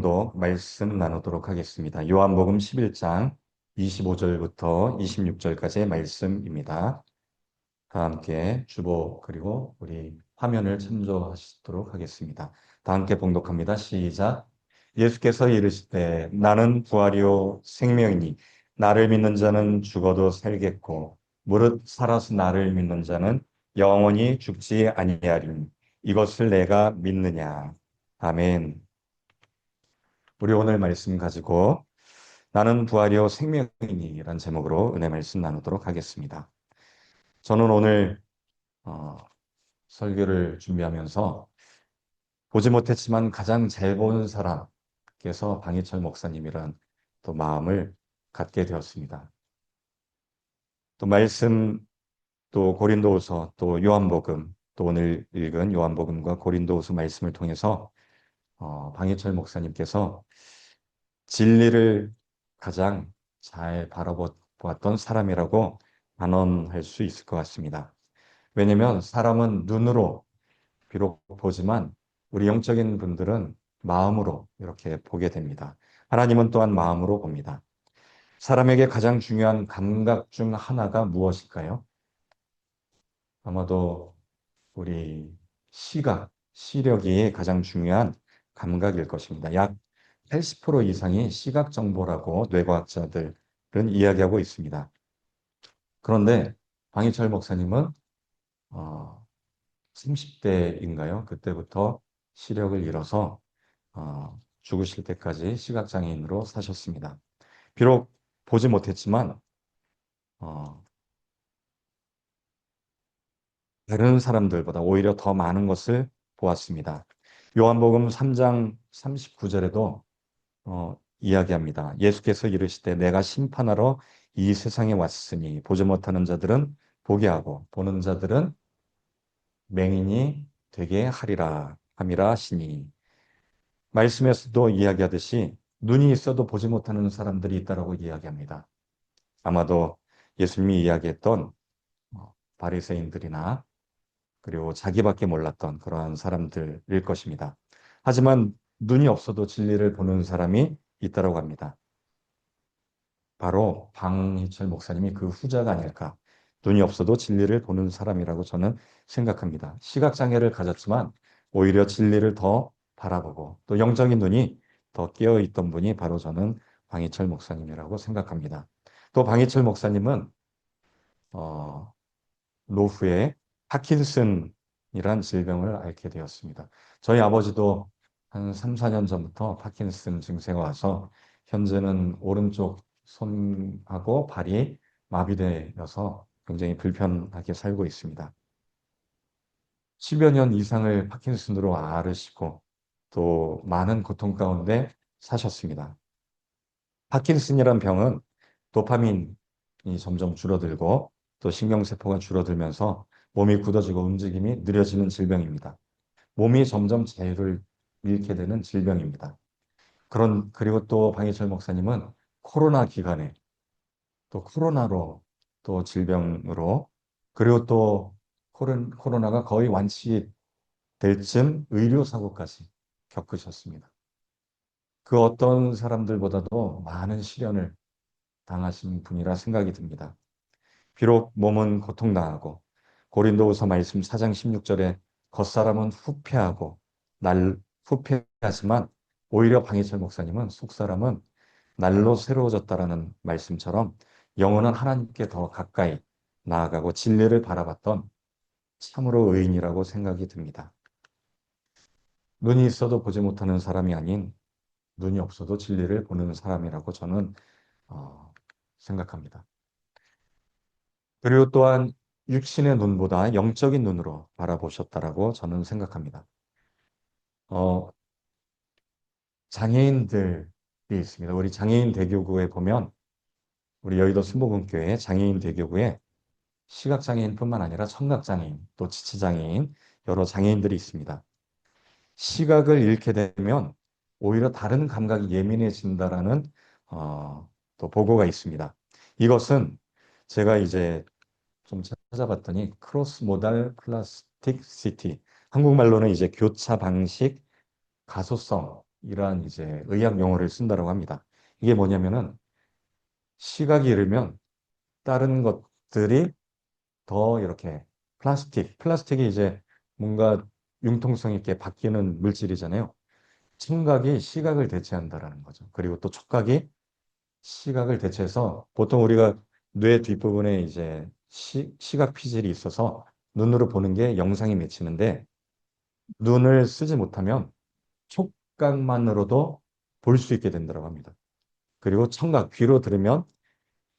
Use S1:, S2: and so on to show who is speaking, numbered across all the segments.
S1: 봉독 말씀 나누도록 하겠습니다. 요한복음 11장 25절부터 26절까지의 말씀입니다. 다 함께 주보 그리고 우리 화면을 참조하시도록 하겠습니다. 다 함께 봉독합니다. 시작. 예수께서 이르시되 나는 부활이요 생명이니 나를 믿는 자는 죽어도 살겠고 무릇 살아서 나를 믿는 자는 영원히 죽지 아니하리니 이것을 내가 믿느냐. 아멘. 우리 오늘 말씀 가지고 나는 부활이요 생명이니라는 제목으로 은혜 말씀 나누도록 하겠습니다. 저는 오늘 설교를 준비하면서 보지 못했지만 가장 잘 보는 사람께서 방희철 목사님이란 또 마음을 갖게 되었습니다. 또 말씀, 또 고린도후서, 또 요한복음, 또 오늘 읽은 요한복음과 고린도후서 말씀을 통해서 방희철 목사님께서 진리를 가장 잘 바라보았던 사람이라고 단언할 수 있을 것 같습니다. 왜냐하면 사람은 눈으로 비록 보지만 우리 영적인 분들은 마음으로 이렇게 보게 됩니다. 하나님은 또한 마음으로 봅니다. 사람에게 가장 중요한 감각 중 하나가 무엇일까요? 아마도 우리 시력이 가장 중요한 감각일 것입니다. 약 80% 이상이 시각 정보라고 뇌과학자들은 이야기하고 있습니다. 그런데 방희철 목사님은 30대인가요? 그때부터 시력을 잃어서 죽으실 때까지 시각장애인으로 사셨습니다. 비록 보지 못했지만 어, 다른 사람들보다 오히려 더 많은 것을 보았습니다. 요한복음 3장 39절에도 이야기합니다. 예수께서 이르시되 내가 심판하러 이 세상에 왔으니 보지 못하는 자들은 보게 하고 보는 자들은 맹인이 되게 하리라 함이라 하시니 말씀에서도 이야기하듯이 눈이 있어도 보지 못하는 사람들이 있다라고 이야기합니다. 아마도 예수님이 이야기했던 바리새인들이나 그리고 자기밖에 몰랐던 그러한 사람들일 것입니다. 하지만 눈이 없어도 진리를 보는 사람이 있다라고 합니다. 바로 방희철 목사님이 그 후자가 아닐까. 눈이 없어도 진리를 보는 사람이라고 저는 생각합니다. 시각장애를 가졌지만 오히려 진리를 더 바라보고 또 영적인 눈이 더 깨어있던 분이 바로 저는 방희철 목사님이라고 생각합니다. 또 방희철 목사님은 어, 노후에 파킨슨이란 질병을 앓게 되었습니다. 저희 아버지도 한 3, 4년 전부터 파킨슨 증세가 와서 현재는 오른쪽 손하고 발이 마비되어서 굉장히 불편하게 살고 있습니다. 10여 년 이상을 파킨슨으로 앓으시고 또 많은 고통 가운데 사셨습니다. 파킨슨이란 병은 도파민이 점점 줄어들고 또 신경세포가 줄어들면서 몸이 굳어지고 움직임이 느려지는 질병입니다. 몸이 점점 자유를 잃게 되는 질병입니다. 그리고 또 방희철 목사님은 코로나 기간에 또 코로나로 또 질병으로 그리고 또 코로나가 거의 완치될 쯤 의료사고까지 겪으셨습니다. 그 어떤 사람들보다도 많은 시련을 당하신 분이라 생각이 듭니다. 비록 몸은 고통당하고 고린도후서 말씀 4장 16절에 겉사람은 후패하고 후패하지만 오히려 방희철 목사님은 속사람은 날로 새로워졌다라는 말씀처럼 영혼은 하나님께 더 가까이 나아가고 진리를 바라봤던 참으로 의인이라고 생각이 듭니다. 눈이 있어도 보지 못하는 사람이 아닌 눈이 없어도 진리를 보는 사람이라고 저는 생각합니다. 그리고 또한 육신의 눈보다 영적인 눈으로 바라보셨다라고 저는 생각합니다. 어, 장애인들이 있습니다. 우리 장애인 대교구에 보면 우리 여의도 순복음교회 장애인 대교구에 시각장애인뿐만 아니라 청각장애인, 또 지체장애인, 여러 장애인들이 있습니다. 시각을 잃게 되면 오히려 다른 감각이 예민해진다라는 또 보고가 있습니다. 이것은 제가 이제 좀 찾아봤더니 크로스 모달 플라스틱시티 한국말로는 이제 교차 방식 가소성이라는 이러한 이제 의학 용어를 쓴다고 합니다. 이게 뭐냐면은 시각이 잃으면 다른 것들이 더 이렇게 플라스틱이 이제 뭔가 융통성 있게 바뀌는 물질이잖아요. 청각이 시각을 대체한다라는 거죠. 그리고 또 촉각이 시각을 대체해서 보통 우리가 뇌 뒷부분에 이제 시각 피질이 있어서 눈으로 보는 게 영상이 맺히는데 눈을 쓰지 못하면 촉각만으로도 볼 수 있게 된다고 합니다. 그리고 청각, 귀로 들으면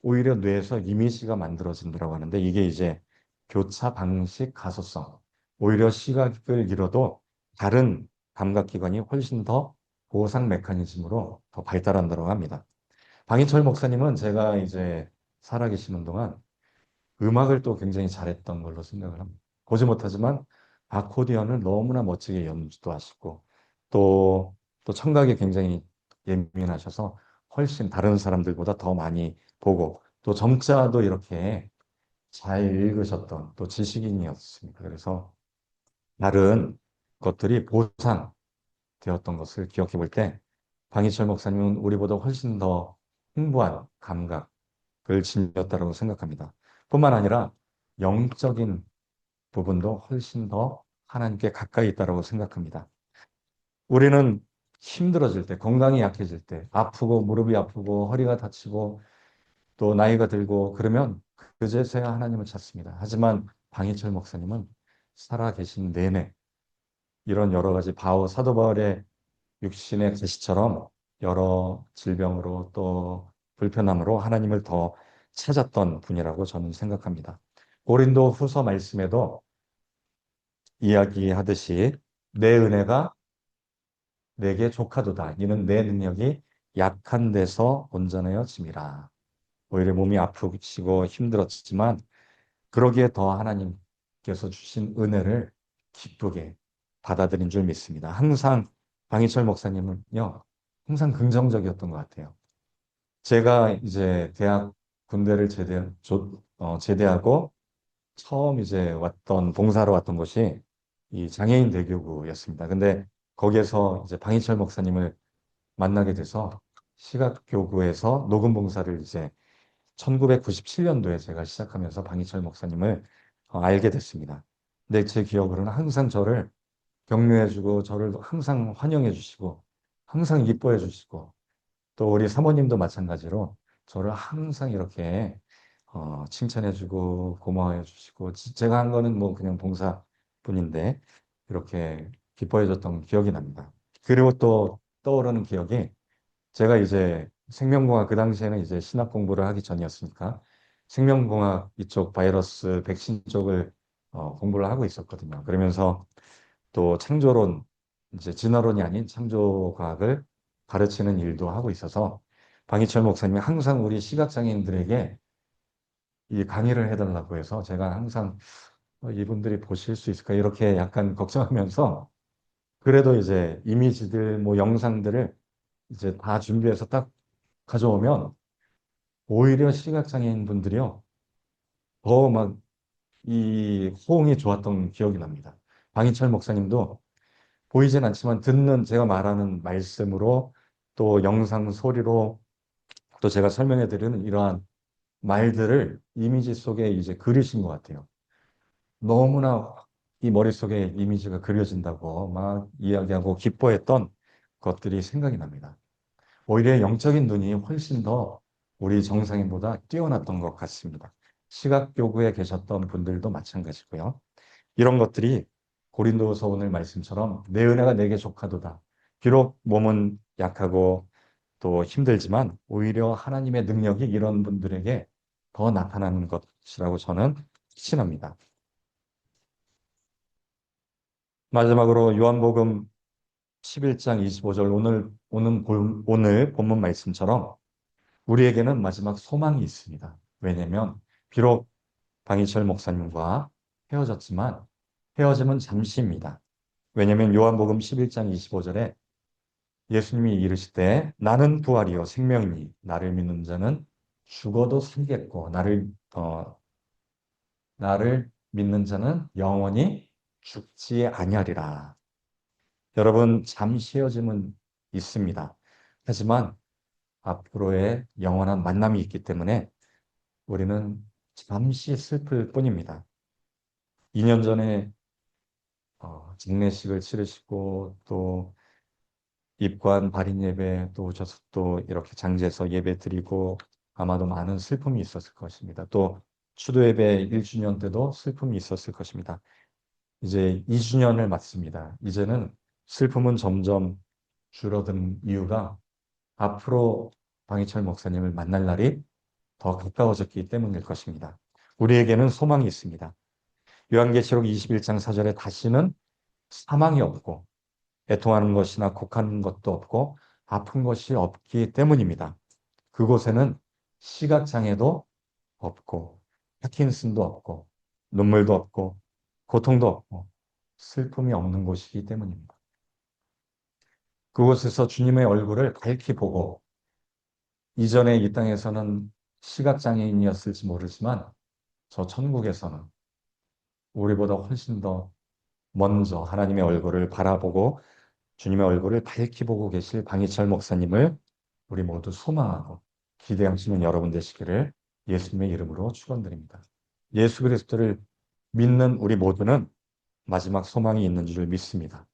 S1: 오히려 뇌에서 이미지가 만들어진다고 하는데 이게 이제 교차 방식 가소성. 오히려 시각을 잃어도 다른 감각기관이 훨씬 더 보상 메커니즘으로 더 발달한다고 합니다. 방희철 목사님은 제가 이제 살아계시는 동안 음악을 또 굉장히 잘했던 걸로 생각을 합니다. 보지 못하지만 아코디언을 너무나 멋지게 연주도 하시고 또, 또 청각이 굉장히 예민하셔서 훨씬 다른 사람들보다 더 많이 보고 또 점자도 이렇게 잘 읽으셨던 또 지식인이었습니다. 그래서 다른 것들이 보상되었던 것을 기억해 볼 때 방희철 목사님은 우리보다 훨씬 더 풍부한 감각을 지녔다고 생각합니다. 뿐만 아니라 영적인 부분도 훨씬 더 하나님께 가까이 있다고 생각합니다. 우리는 힘들어질 때, 건강이 약해질 때, 아프고 무릎이 아프고 허리가 다치고 또 나이가 들고 그러면 그제서야 하나님을 찾습니다. 하지만 방희철 목사님은 살아계신 내내 이런 여러 가지 사도 바울의 육신의 가시처럼 여러 질병으로 또 불편함으로 하나님을 더 찾았던 분이라고 저는 생각합니다. 고린도 후서 말씀에도 이야기하듯이 내 은혜가 내게 족하도다. 이는 내 능력이 약한 데서 온전하여짐이라. 오히려 몸이 아프시고 힘들었지만 그러기에 더 하나님께서 주신 은혜를 기쁘게 받아들인 줄 믿습니다. 항상 방희철 목사님은요, 항상 긍정적이었던 것 같아요. 제가 이제 군대를 제대하고 처음 이제 봉사로 왔던 곳이 이 장애인 대교구였습니다. 근데 거기에서 이제 방희철 목사님을 만나게 돼서 시각교구에서 녹음 봉사를 이제 1997년도에 제가 시작하면서 방희철 목사님을 알게 됐습니다. 근데 제 기억으로는 항상 저를 격려해주고 저를 항상 환영해주시고 항상 이뻐해주시고 또 우리 사모님도 마찬가지로 저를 항상 이렇게 칭찬해주고 고마워해주시고 제가 한 거는 뭐 그냥 봉사뿐인데 이렇게 기뻐해줬던 기억이 납니다. 그리고 또 떠오르는 기억이 제가 이제 생명공학 그 당시에는 이제 신학 공부를 하기 전이었으니까 생명공학 이쪽 바이러스 백신 쪽을 공부를 하고 있었거든요. 그러면서 또 창조론 이제 진화론이 아닌 창조과학을 가르치는 일도 하고 있어서 방희철 목사님이 항상 우리 시각장애인들에게 이 강의를 해달라고 해서 제가 항상 이분들이 보실 수 있을까 이렇게 약간 걱정하면서 그래도 이제 이미지들 뭐 영상들을 이제 다 준비해서 딱 가져오면 오히려 시각장애인 분들이요 더 막 이 호응이 좋았던 기억이 납니다. 방희철 목사님도 보이진 않지만 듣는 제가 말하는 말씀으로 또 영상 소리로 또 제가 설명해 드리는 이러한 말들을 이미지 속에 이제 그리신 것 같아요. 너무나 이 머릿속에 이미지가 그려진다고 막 이야기하고 기뻐했던 것들이 생각이 납니다. 오히려 영적인 눈이 훨씬 더 우리 정상인보다 뛰어났던 것 같습니다. 시각교구에 계셨던 분들도 마찬가지고요. 이런 것들이 고린도서 오늘 말씀처럼 내 은혜가 내게 족하도다. 비록 몸은 약하고 또 힘들지만 오히려 하나님의 능력이 이런 분들에게 더 나타나는 것이라고 저는 확신합니다. 마지막으로 요한복음 11장 25절 오늘 본문 말씀처럼 우리에게는 마지막 소망이 있습니다. 왜냐하면 비록 방희철 목사님과 헤어졌지만 헤어짐은 잠시입니다. 왜냐하면 요한복음 11장 25절에 예수님이 이르시되 나는 부활이요 생명이니 나를 믿는 자는 죽어도 살겠고 나를 믿는 자는 영원히 죽지 아니하리라. 여러분 잠시 헤어짐은 있습니다. 하지만 앞으로의 영원한 만남이 있기 때문에 우리는 잠시 슬플 뿐입니다. 2년 전에 장례식을 치르시고 또 입관 발인 예배 또 오셔서 또 이렇게 장제에서 예배 드리고 아마도 많은 슬픔이 있었을 것입니다. 또 추도 예배 1주년 때도 슬픔이 있었을 것입니다. 이제 2주년을 맞습니다. 이제는 슬픔은 점점 줄어든 이유가 앞으로 방희철 목사님을 만날 날이 더 가까워졌기 때문일 것입니다. 우리에게는 소망이 있습니다. 요한계시록 21장 4절에 다시는 사망이 없고 애통하는 것이나 곡하는 것도 없고 아픈 것이 없기 때문입니다. 그곳에는 시각장애도 없고 파킨슨도 없고 눈물도 없고 고통도 없고 슬픔이 없는 곳이기 때문입니다. 그곳에서 주님의 얼굴을 밝히 보고 이전에 이 땅에서는 시각장애인이었을지 모르지만 저 천국에서는 우리보다 훨씬 더 먼저 하나님의 얼굴을 바라보고 주님의 얼굴을 밝히 보고 계실 방희철 목사님을 우리 모두 소망하고 기대하시는 여러분 되시기를 예수님의 이름으로 축원드립니다. 예수 그리스도를 믿는 우리 모두는 마지막 소망이 있는 줄 믿습니다.